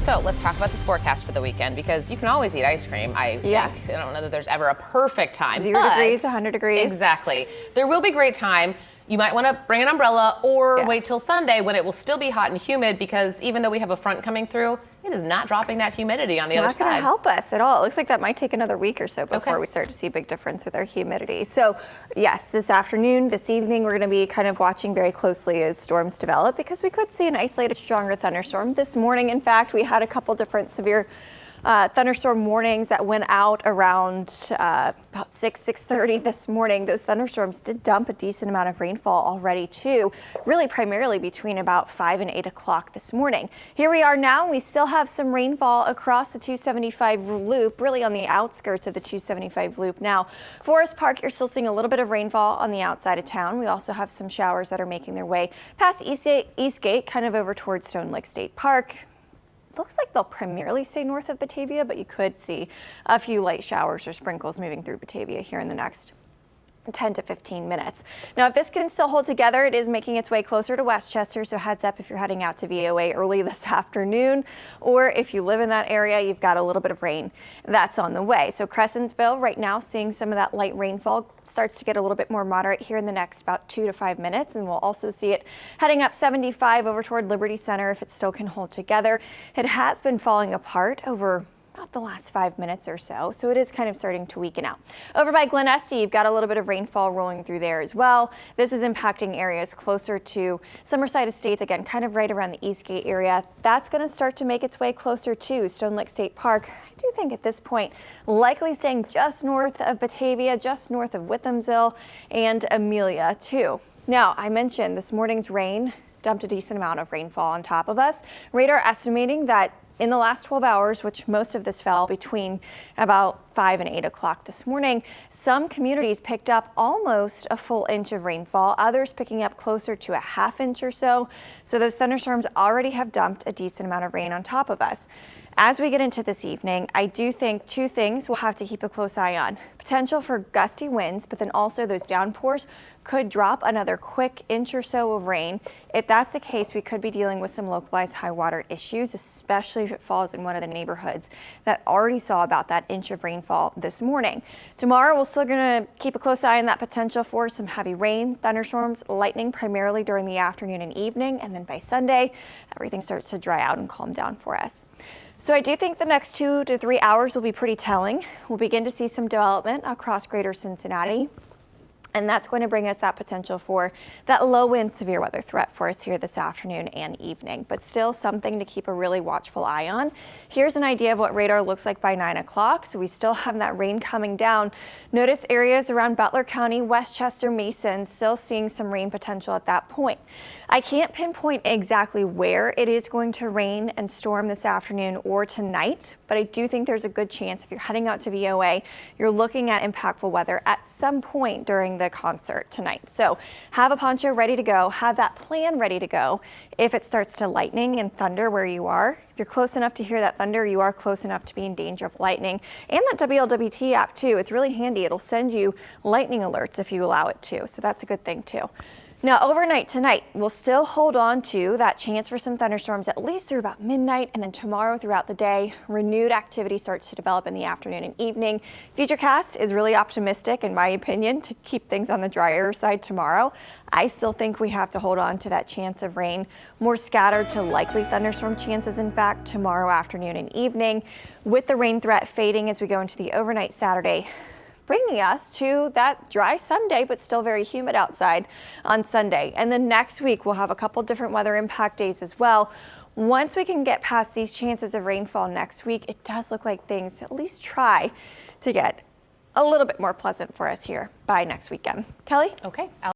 So let's talk about this forecast for the weekend, because you can always eat ice cream. I think. I don't know that there's ever a perfect time. 0 degrees, 100 degrees. Exactly. There will be great time. You might want to bring an umbrella or wait till Sunday when it will still be hot and humid, because even though we have a front coming through, it is not dropping that humidity on the other side. It's not going to help us at all. It looks like that might take another week or so before we start to see a big difference with our humidity. So yes, this afternoon, this evening, we're going to be kind of watching very closely as storms develop, because we could see an isolated stronger thunderstorm. This morning, in fact, we had a couple different severe thunderstorm warnings that went out around about 6:30 this morning. Those thunderstorms did dump a decent amount of rainfall already too, really primarily between about 5 and 8 o'clock this morning. Here we are now. We still have some rainfall across the 275 loop, really on the outskirts of the 275 loop. Now, Forest Park, you're still seeing a little bit of rainfall on the outside of town. We also have some showers that are making their way past Eastgate, kind of over towards Stone Lake State Park. Looks like they'll primarily stay north of Batavia, but you could see a few light showers or sprinkles moving through Batavia here in the next 10 to 15 minutes. Now, if this can still hold together, it is making its way closer to Westchester, so heads up if you're heading out to VOA early this afternoon, or if you live in that area, you've got a little bit of rain that's on the way. So Crescentville right now seeing some of that light rainfall starts to get a little bit more moderate here in the next about 2 to 5 minutes, and we'll also see it heading up 75 over toward Liberty Center if it still can hold together. It has been falling apart over about the last 5 minutes or so it is kind of starting to weaken out. Over by Glen Estee, you've got a little bit of rainfall rolling through there as well. This is impacting areas closer to Summerside Estates, again, kind of right around the Eastgate area. That's going to start to make its way closer to Stone Lake State Park. I do think at this point, likely staying just north of Batavia, just north of Whithamsville and Amelia too. Now, I mentioned this morning's rain dumped a decent amount of rainfall on top of us. Radar estimating that in the last 12 hours, which most of this fell between about 5 and 8 o'clock this morning, some communities picked up almost a full inch of rainfall, others picking up closer to a half inch or so. So those thunderstorms already have dumped a decent amount of rain on top of us. As we get into this evening, I do think two things we'll have to keep a close eye on. Potential for gusty winds, but then also those downpours could drop another quick inch or so of rain. If that's the case, we could be dealing with some localized high water issues, especially if it falls in one of the neighborhoods that already saw about that inch of rainfall this morning. Tomorrow, we're still going to keep a close eye on that potential for some heavy rain, thunderstorms, lightning primarily during the afternoon and evening, and then by Sunday, everything starts to dry out and calm down for us. So I do think the next 2 to 3 hours will be pretty telling. We'll begin to see some development across greater Cincinnati, and that's going to bring us that potential for that low wind severe weather threat for us here this afternoon and evening, but still something to keep a really watchful eye on. Here's an idea of what radar looks like by 9 o'clock. So we still have that rain coming down. Notice areas around Butler County, Westchester, Mason, still seeing some rain potential at that point. I can't pinpoint exactly where it is going to rain and storm this afternoon or tonight, but I do think there's a good chance if you're heading out to VOA, you're looking at impactful weather at some point during the concert tonight. So have a poncho ready to go, have that plan ready to go if it starts to lightning and thunder where you are. If you're close enough to hear that thunder, you are close enough to be in danger of lightning. And that WLWT app too, it's really handy. It'll send you lightning alerts if you allow it to, so that's a good thing too. Now, overnight tonight, we'll still hold on to that chance for some thunderstorms at least through about midnight, and then tomorrow throughout the day, renewed activity starts to develop in the afternoon and evening. Futurecast is really optimistic, in my opinion, to keep things on the drier side tomorrow. I still think we have to hold on to that chance of rain, more scattered to likely thunderstorm chances, in fact, tomorrow afternoon and evening, with the rain threat fading as we go into the overnight Saturday, bringing us to that dry Sunday, but still very humid outside on Sunday. And then next week, we'll have a couple different weather impact days as well. Once we can get past these chances of rainfall next week, it does look like things at least try to get a little bit more pleasant for us here by next weekend. Kelly? Okay.